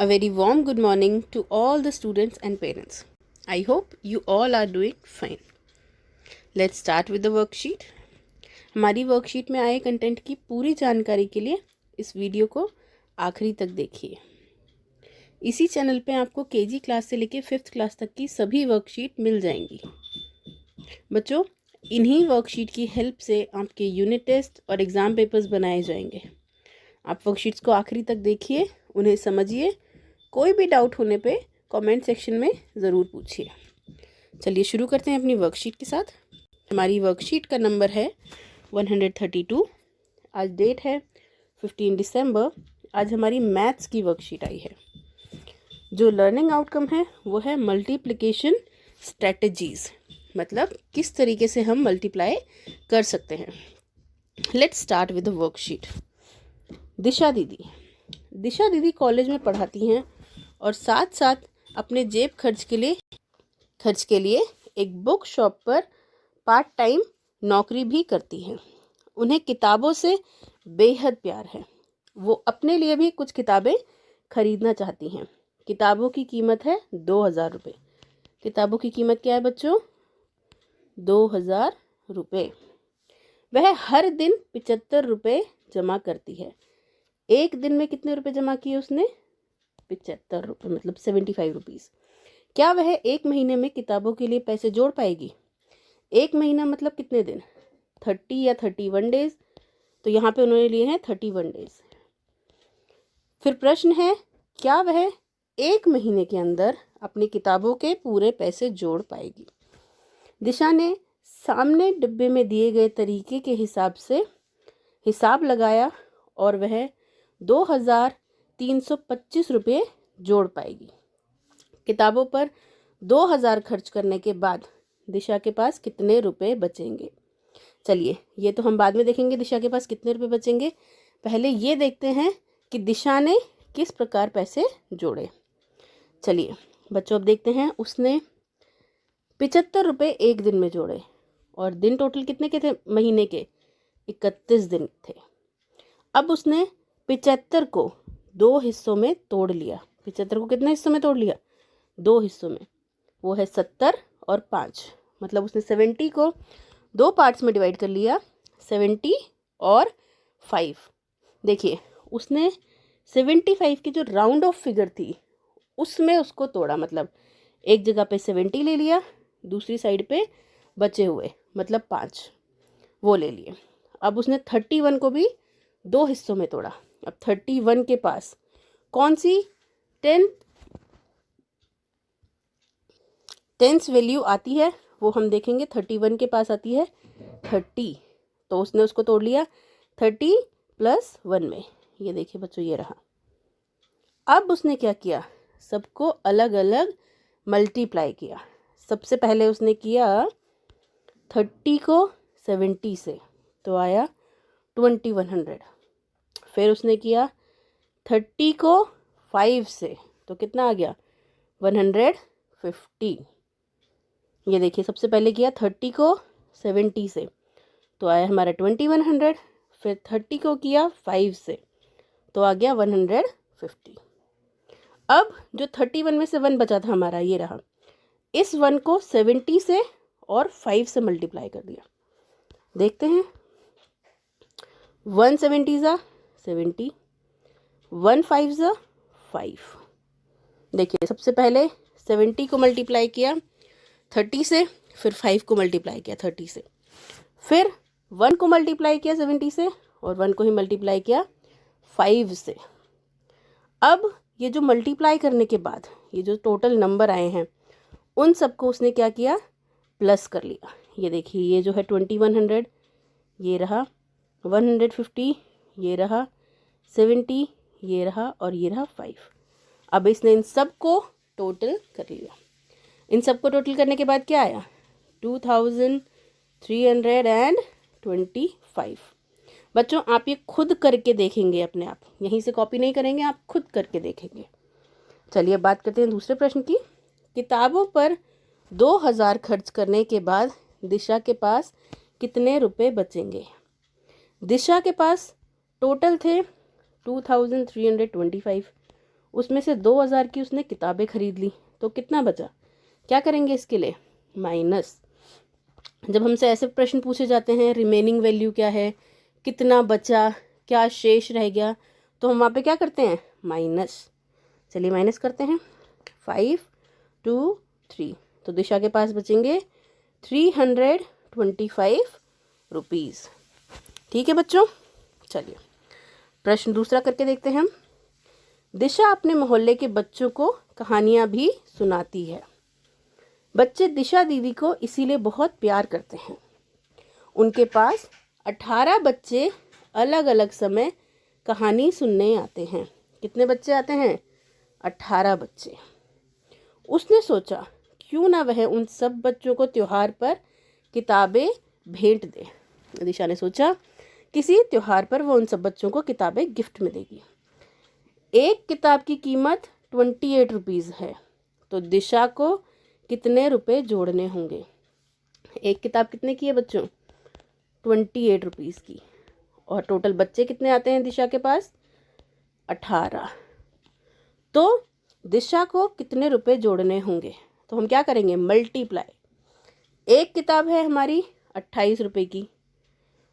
A very warm good morning to all the students and parents. I hope you all are doing fine. Let's start with the worksheet. हमारी worksheet में आए content की पूरी जानकारी के लिए इस वीडियो को आखिरी तक देखिए। इसी चैनल पे आपको केजी क्लास से लेके 5th क्लास तक की सभी वर्कशीट मिल जाएंगी। बच्चों, इन्हीं वर्कशीट की हेल्प से आपके यूनिट टेस्ट और एग्ज़ाम पेपर्स बनाए जाएंगे। आप वर्कशीट्स को आखिरी तक देखिए, उन्हें समझिए। कोई भी डाउट होने पे कमेंट सेक्शन में ज़रूर पूछिए। चलिए शुरू करते हैं अपनी वर्कशीट के साथ। हमारी वर्कशीट का नंबर है 132। आज डेट है 15 दिसंबर। आज हमारी मैथ्स की वर्कशीट आई है। जो लर्निंग आउटकम है वो है मल्टीप्लिकेशन स्ट्रेटजीज़, मतलब किस तरीके से हम मल्टीप्लाई कर सकते हैं। Let's start with the worksheet. Disha दीदी कॉलेज में पढ़ाती हैं और साथ साथ अपने जेब खर्च के लिए एक बुक शॉप पर पार्ट टाइम नौकरी भी करती हैं। उन्हें किताबों से बेहद प्यार है। वो अपने लिए भी कुछ किताबें खरीदना चाहती हैं। किताबों की कीमत है 2000 रुपये। किताबों की कीमत क्या है बच्चों? 2000 रुपये। वह हर दिन 75 रुपये जमा करती है। एक दिन में कितने रुपए जमा किए उसने? 75 रुपये, मतलब 75 रुपीज़। क्या वह एक महीने में किताबों के लिए पैसे जोड़ पाएगी? एक महीना मतलब कितने दिन? 30 या 31 डेज। तो यहाँ पे उन्होंने लिए हैं 31 डेज। फिर प्रश्न है, क्या वह एक महीने के अंदर अपनी किताबों के पूरे पैसे जोड़ पाएगी? दिशा ने सामने डिब्बे में दिए गए तरीके के हिसाब से हिसाब लगाया और वह 2325 रुपये जोड़ पाएगी। किताबों पर 2000 खर्च करने के बाद दिशा के पास कितने रुपए बचेंगे? चलिए, ये तो हम बाद में देखेंगे दिशा के पास कितने रुपए बचेंगे। पहले ये देखते हैं कि दिशा ने किस प्रकार पैसे जोड़े। चलिए बच्चों, अब देखते हैं। उसने 75 रुपये एक दिन में जोड़े और दिन टोटल कितने के थे महीने के? 31 दिन थे। अब उसने 75 को 2 हिस्सों में तोड़ लिया। 75 को कितने हिस्सों में तोड़ लिया? 2 हिस्सों में। वो है 70 और 5, मतलब उसने 70 को 2 पार्ट्स में डिवाइड कर लिया, 70 और 5। देखिए, उसने 75 की जो राउंड ऑफ फिगर थी उसमें उसको तोड़ा, मतलब एक जगह पे 70 ले लिया, दूसरी साइड पे बचे हुए मतलब 5 वो ले लिए। अब उसने 31 को भी 2 हिस्सों में तोड़ा। अब 31 के पास कौन सी 10th वैल्यू आती है वो हम देखेंगे। 31 के पास आती है 30, तो उसने उसको तोड़ लिया 30 + 1 में। ये देखिए बच्चों, ये रहा। अब उसने क्या किया? सबको अलग अलग मल्टीप्लाई किया। सबसे पहले उसने किया 30 को 70 से, तो आया 2100। फिर उसने किया 30 को 5 से, तो कितना आ गया? 150। ये देखिए, सबसे पहले किया 30 को 70 से, तो आया हमारा 2100। फिर 30 को किया 5 से, तो आ गया 150। अब जो 31 में से 1 बचा था हमारा, ये रहा। इस 1 को 70 से और 5 से मल्टीप्लाई कर दिया। देखते हैं। 170 ज़ा 70, 1 5 ज़ा 5। देखिए, सबसे पहले 70 को मल्टीप्लाई किया 30 से, फिर 5 को मल्टीप्लाई किया 30 से, फिर 1 को मल्टीप्लाई किया 70 से और 1 को ही मल्टीप्लाई किया 5 से। अब ये जो मल्टीप्लाई करने के बाद ये जो टोटल नंबर आए हैं उन सबको उसने क्या किया? प्लस कर लिया। ये देखिए, ये जो है 2100, ये रहा 150, ये रहा 70, ये रहा और ये रहा 5। अब इसने इन सब को टोटल कर लिया। इन सब को टोटल करने के बाद क्या आया? 2325। बच्चों, आप ये खुद करके देखेंगे अपने आप, यहीं से कॉपी नहीं करेंगे, आप खुद करके देखेंगे। चलिए बात करते हैं दूसरे प्रश्न की। किताबों पर 2000 खर्च करने के बाद दिशा के पास कितने रुपए बचेंगे? दिशा के पास टोटल थे 2325। उसमें से 2000 की उसने किताबें खरीद ली, तो कितना बचा? क्या करेंगे इसके लिए? माइनस। जब हमसे ऐसे प्रश्न पूछे जाते हैं रिमेनिंग वैल्यू क्या है, कितना बचा, क्या शेष रह गया, तो हम वहाँ पे क्या करते हैं? माइनस। चलिए माइनस करते हैं। 5 2 3, तो दिशा के पास बचेंगे 325 रुपीज़। ठीक है बच्चों, चलिए प्रश्न दूसरा करके देखते हैं हम। दिशा अपने मोहल्ले के बच्चों को कहानियाँ भी सुनाती है। बच्चे दिशा दीदी को इसीलिए बहुत प्यार करते हैं। उनके पास 18 बच्चे अलग अलग समय कहानी सुनने आते हैं। कितने बच्चे आते हैं? 18 बच्चे। उसने सोचा क्यों ना वह उन सब बच्चों को त्योहार पर किताबें भेंट दे। दिशा ने सोचा किसी त्योहार पर वो उन सब बच्चों को किताबें गिफ्ट में देगी। एक किताब की कीमत 28 रुपीज़ है, तो दिशा को कितने रुपए जोड़ने होंगे? एक किताब कितने की है बच्चों? 28 रुपीज़ की। और टोटल बच्चे कितने आते हैं दिशा के पास? 18। तो दिशा को कितने रुपए जोड़ने होंगे? तो हम क्या करेंगे? मल्टीप्लाई। एक किताब है हमारी 28 रुपए की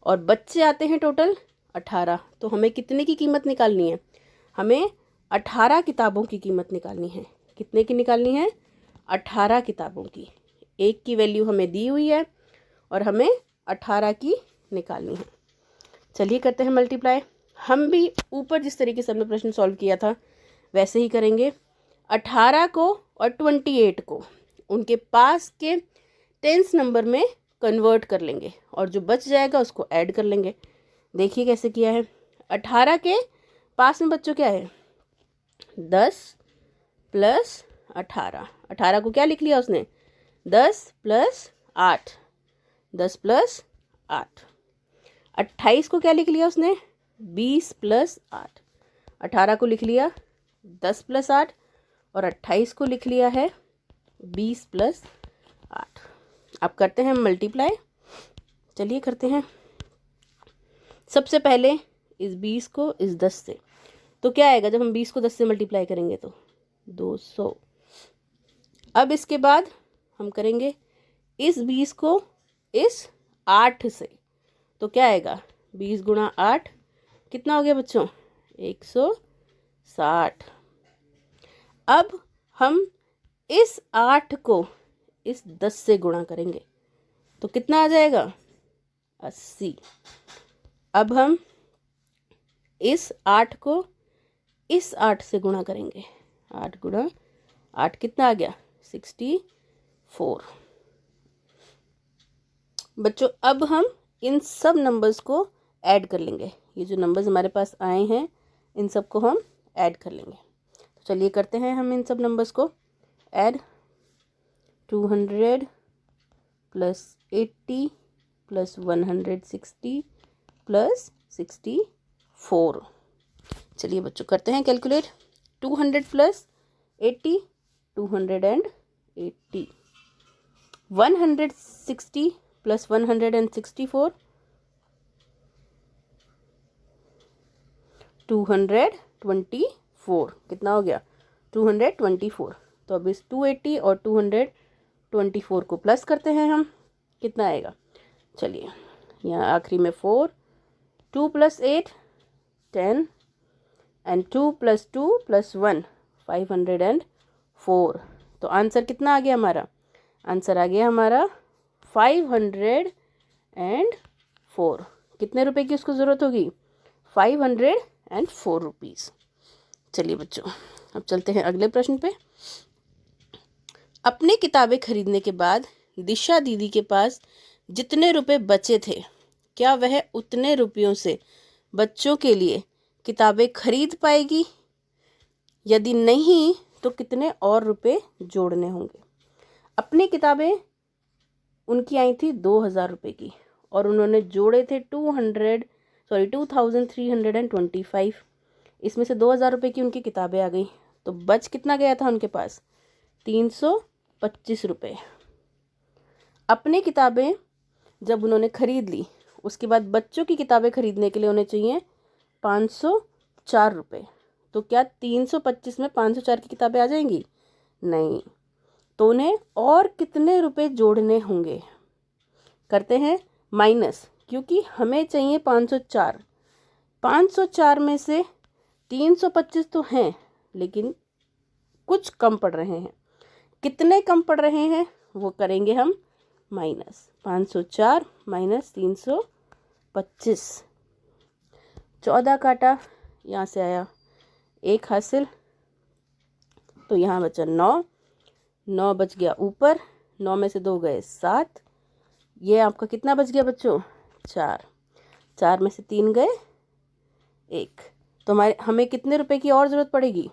और बच्चे आते हैं टोटल 18, तो हमें कितने की कीमत निकालनी है? हमें 18 किताबों की कीमत निकालनी है। कितने की निकालनी है? 18 किताबों की। एक की वैल्यू हमें दी हुई है और हमें 18 की निकालनी है। चलिए करते हैं मल्टीप्लाई। हम भी ऊपर जिस तरीके से हमने प्रश्न सॉल्व किया था वैसे ही करेंगे। 18 को और 28 को उनके पास के टेंस नंबर में कन्वर्ट कर लेंगे और जो बच जाएगा उसको ऐड कर लेंगे। देखिए कैसे किया है। 18 के पास में बच्चों क्या है? 10 प्लस 18। 18 को क्या लिख लिया उसने? 10 प्लस 8। 10 प्लस 8। 28 को क्या लिख लिया उसने? 20 प्लस 8। 18 को लिख लिया 10 प्लस 8 और 28 को लिख लिया है 20 प्लस 8। अब करते हैं मल्टीप्लाई। चलिए करते हैं। सबसे पहले इस 20 को इस 10 से, तो क्या आएगा जब हम 20 को 10 से मल्टीप्लाई करेंगे? तो 200। अब इसके बाद हम करेंगे इस 20 को इस 8 से, तो क्या आएगा? 20 गुणा 8 कितना हो गया बच्चों? 160। अब हम इस 8 को इस 10 से गुणा करेंगे तो कितना आ जाएगा? 80। अब हम इस 8 को इस 8 से गुणा करेंगे। 8 गुणा 8 कितना आ गया? 64। बच्चों अब हम इन सब नंबर्स को ऐड कर लेंगे। ये जो नंबर्स हमारे पास आए हैं इन सब को हम ऐड कर लेंगे। तो चलिए करते हैं हम इन सब नंबर्स को ऐड। 200 plus 80 plus 160 plus 64। चलिए बच्चों करते हैं कैलकुलेट। 200 प्लस 80 280। 160 प्लस 164 224। कितना हो गया? 224। तो अब इस 280 और 224 को प्लस करते हैं हम, कितना आएगा? चलिए यहाँ आखिरी में 4, 2 प्लस 8 10 एंड 2 प्लस 2 प्लस 1 504। तो आंसर कितना आ गया हमारा? आंसर आ गया हमारा 504। कितने रुपए की उसको ज़रूरत होगी? 504 रुपीज़। चलिए बच्चों अब चलते हैं अगले प्रश्न पे। अपने किताबें खरीदने के बाद दिशा दीदी के पास जितने रुपए बचे थे, क्या वह उतने रुपयों से बच्चों के लिए किताबें खरीद पाएगी? यदि नहीं तो कितने और रुपए जोड़ने होंगे? अपनी किताबें उनकी आई थी 2000 रुपये की और उन्होंने जोड़े थे 2325। इसमें से 2000 रुपये की उनकी किताबें आ गई, तो बच कितना गया था उनके पास? 325 रुपये। अपनी किताबें जब उन्होंने खरीद ली उसके बाद बच्चों की किताबें खरीदने के लिए उन्हें चाहिए 504 रुपये। तो क्या 325 में 504 की किताबें आ जाएंगी? नहीं। तो उन्हें और कितने रुपए जोड़ने होंगे? करते हैं माइनस, क्योंकि हमें चाहिए 504। 504 में से 325 तो हैं, लेकिन कुछ कम पड़ रहे हैं। कितने कम पड़ रहे हैं वो करेंगे हम माइनस। 504 माइनस 325, 14 काटा, यहाँ से आया 1 हासिल, तो यहाँ बचा 9, 9 बच गया ऊपर, 9 में से 2 गए 7, ये आपका कितना बच गया बच्चों? 4, 4 में से 3 गए 1, तो हमें कितने रुपए की और ज़रूरत पड़ेगी?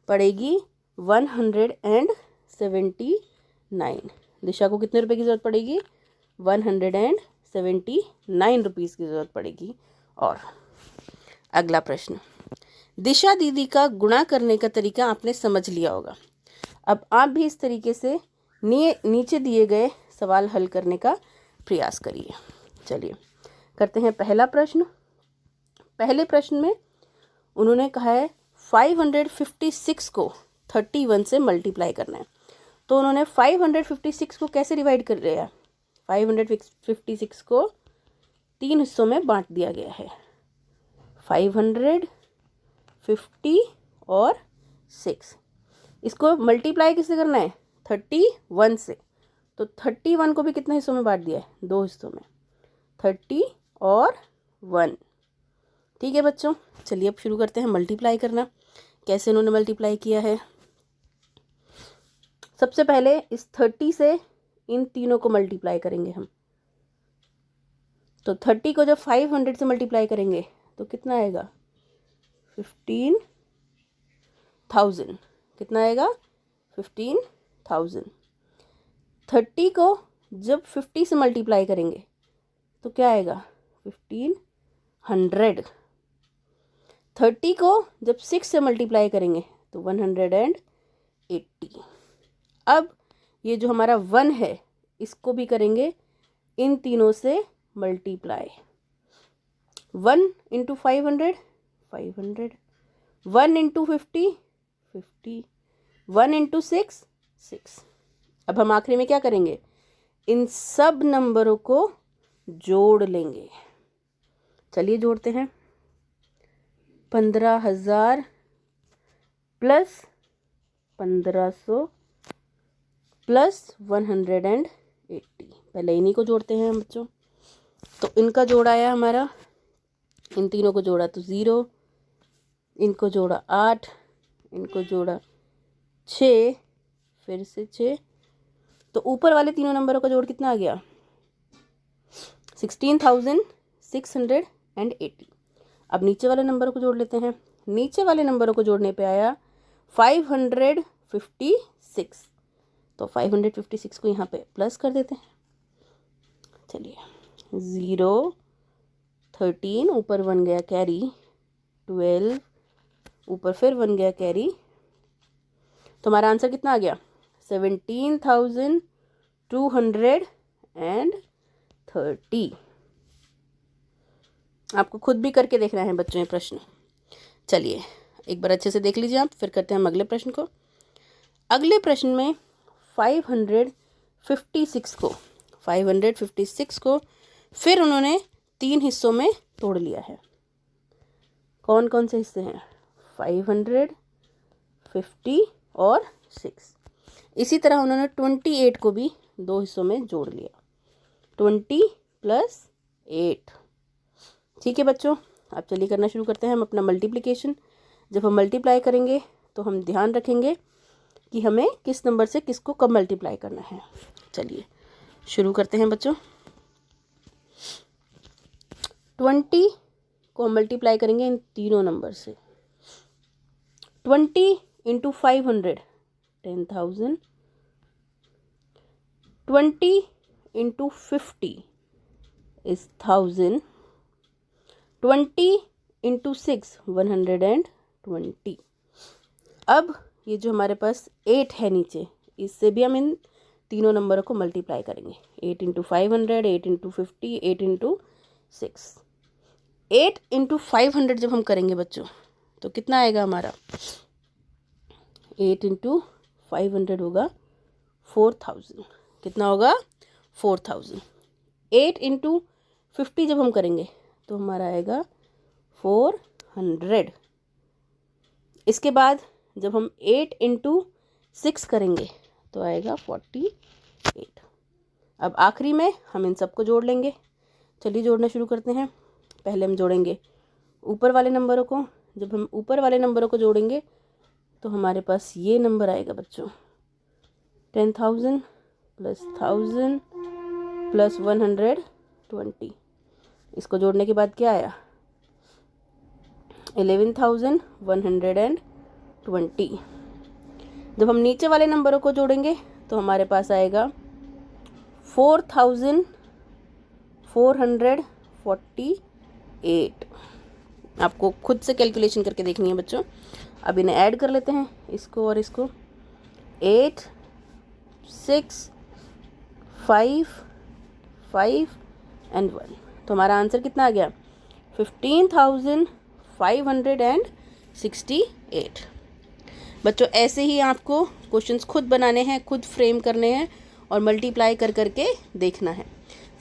पड़ेगी 179। दिशा को कितने रुपए की ज़रूरत पड़ेगी? 179 रुपीज़ की ज़रूरत पड़ेगी। और अगला प्रश्न, दिशा दीदी का गुणा करने का तरीका आपने समझ लिया होगा। अब आप भी इस तरीके से नीचे दिए गए सवाल हल करने का प्रयास करिए। चलिए करते हैं पहला प्रश्न। पहले प्रश्न में उन्होंने कहा है 556 को 31 से मल्टीप्लाई करना है। तो उन्होंने 556 को कैसे डिवाइड कर दिया है? 556 को 3 हिस्सों में बांट दिया गया है, 550 और 6। इसको मल्टीप्लाई किससे करना है? 31 से। तो 31 को भी कितने हिस्सों में बांट दिया है? 2 हिस्सों में, 30 और 1। ठीक है बच्चों, चलिए अब शुरू करते हैं मल्टीप्लाई करना। कैसे उन्होंने मल्टीप्लाई किया है? सबसे पहले इस 30 से इन तीनों को मल्टीप्लाई करेंगे हम। तो 30 को जब 500 से मल्टीप्लाई करेंगे तो कितना आएगा? 15,000। कितना आएगा? 15,000। 30 को जब 50 से मल्टीप्लाई करेंगे तो क्या आएगा? 1500। 30 को जब 6 से मल्टीप्लाई करेंगे तो 180। अब ये जो हमारा 1 है इसको भी करेंगे इन तीनों से मल्टीप्लाई। 1 into 500, 500, 1 into 50, 50, 1 into 6, 6। अब हम आखिरी में क्या करेंगे? इन सब नंबरों को जोड़ लेंगे। चलिए जोड़ते हैं। 15,000 प्लस 1500 प्लस 180। पहले इन्हीं को जोड़ते हैं हम बच्चों। तो इनका जोड़ा आया हमारा, इन तीनों को जोड़ा तो 0, इनको जोड़ा 8, इनको जोड़ा 6, फिर से 6। तो ऊपर वाले तीनों नंबरों का जोड़ कितना आ गया? 16,680। अब नीचे वाले नंबरों को जोड़ लेते हैं। नीचे वाले नंबरों को जोड़ने पे आया 556। तो 556 को यहाँ पे प्लस कर देते हैं। चलिए 0, 13, ऊपर 1 गया कैरी, 12, ऊपर फिर 1 गया कैरी। तो हमारा आंसर कितना आ गया? 17,230। आपको खुद भी करके देखना है बच्चों ये प्रश्न। चलिए एक बार अच्छे से देख लीजिए आप, फिर करते हैं हम अगले प्रश्न को। अगले प्रश्न में 556 को फिर उन्होंने 3 हिस्सों में तोड़ लिया है। कौन कौन से हिस्से हैं? 500, 50 और 6। इसी तरह उन्होंने 28 को भी 2 हिस्सों में जोड़ लिया, 20 प्लस 8। ठीक है बच्चों, अब चलिए करना शुरू करते हैं हम अपना मल्टीप्लिकेशन। जब हम मल्टीप्लाई करेंगे तो हम ध्यान रखेंगे कि हमें किस नंबर से किसको कब मल्टीप्लाई करना है। चलिए शुरू करते हैं बच्चों। 20 को हम मल्टीप्लाई करेंगे इन तीनों नंबर से। 20 इंटू 500, 10,000। 20 into 50 is 1000। 20 इंटू 6, 120। अब ये जो हमारे पास 8 है नीचे, इससे भी हम इन तीनों नंबरों को मल्टीप्लाई करेंगे। 8 इंटू 500, 8 इंटू 50, 8 इंटू 6। 8 इंटू 500 जब हम करेंगे बच्चों तो कितना आएगा हमारा, 8 इंटू 500 होगा 4000। कितना होगा, 4000। 8 इंटू 50 जब हम करेंगे तो हमारा आएगा 400। इसके बाद जब हम 8 इंटू 6 करेंगे तो आएगा 48। अब आखिरी में हम इन सबको जोड़ लेंगे। चलिए जोड़ना शुरू करते हैं। पहले हम जोड़ेंगे ऊपर वाले नंबरों को। जब हम ऊपर वाले नंबरों को जोड़ेंगे तो हमारे पास ये नंबर आएगा बच्चों, 10,000 प्लस 1000 प्लस 120। इसको जोड़ने के बाद क्या आया, 11,120। जब हम नीचे वाले नंबरों को जोड़ेंगे तो हमारे पास आएगा 4,448। आपको खुद से कैलकुलेशन करके देखनी है बच्चों। अब इन्हें ऐड कर लेते हैं, इसको और इसको। 8 6 5 5 एंड 1। तो हमारा आंसर कितना आ गया, 15,568। बच्चों ऐसे ही आपको क्वेश्चंस खुद बनाने हैं, खुद फ्रेम करने हैं और मल्टीप्लाई कर करके देखना है।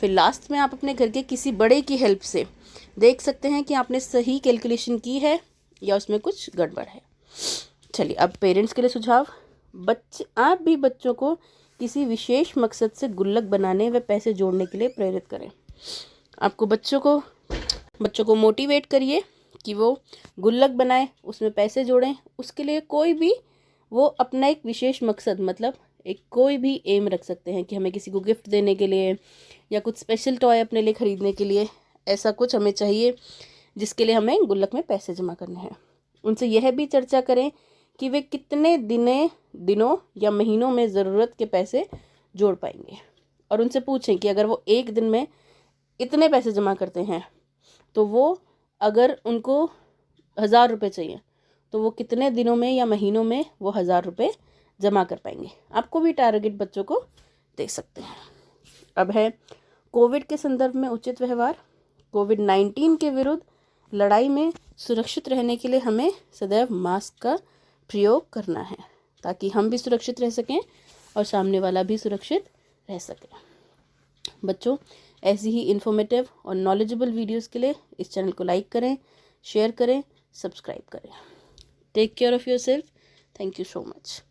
फिर लास्ट में आप अपने घर के किसी बड़े की हेल्प से देख सकते हैं कि आपने सही कैलकुलेशन की है या उसमें कुछ गड़बड़ है। चलिए अब पेरेंट्स के लिए सुझाव। आप भी बच्चों को किसी विशेष मकसद से गुल्लक बनाने व पैसे जोड़ने के लिए प्रेरित करें। आपको बच्चों को मोटिवेट करिए कि वो गुल्लक बनाए, उसमें पैसे जोड़ें। उसके लिए कोई भी वो अपना एक विशेष मकसद, मतलब एक कोई भी एम रख सकते हैं कि हमें किसी को गिफ्ट देने के लिए या कुछ स्पेशल टॉय अपने लिए ख़रीदने के लिए, ऐसा कुछ हमें चाहिए जिसके लिए हमें गुल्लक में पैसे जमा करने हैं। उनसे यह भी चर्चा करें कि वे कितने दिनों या महीनों में ज़रूरत के पैसे जोड़ पाएंगे, और उनसे पूछें कि अगर वो एक दिन में इतने पैसे जमा करते हैं तो वो, अगर उनको 1000 रुपये चाहिए तो वो कितने दिनों में या महीनों में वो 1000 रुपये जमा कर पाएंगे। आपको भी टारगेट बच्चों को दे सकते हैं। अब है कोविड के संदर्भ में उचित व्यवहार। कोविड-19 के विरुद्ध लड़ाई में सुरक्षित रहने के लिए हमें सदैव मास्क का प्रयोग करना है, ताकि हम भी सुरक्षित रह सकें और सामने वाला भी सुरक्षित रह सके। बच्चों ऐसी ही इन्फॉर्मेटिव और नॉलेजेबल वीडियोस के लिए इस चैनल को लाइक करें, शेयर करें, सब्सक्राइब करें। Take care of yourself. Thank you so much.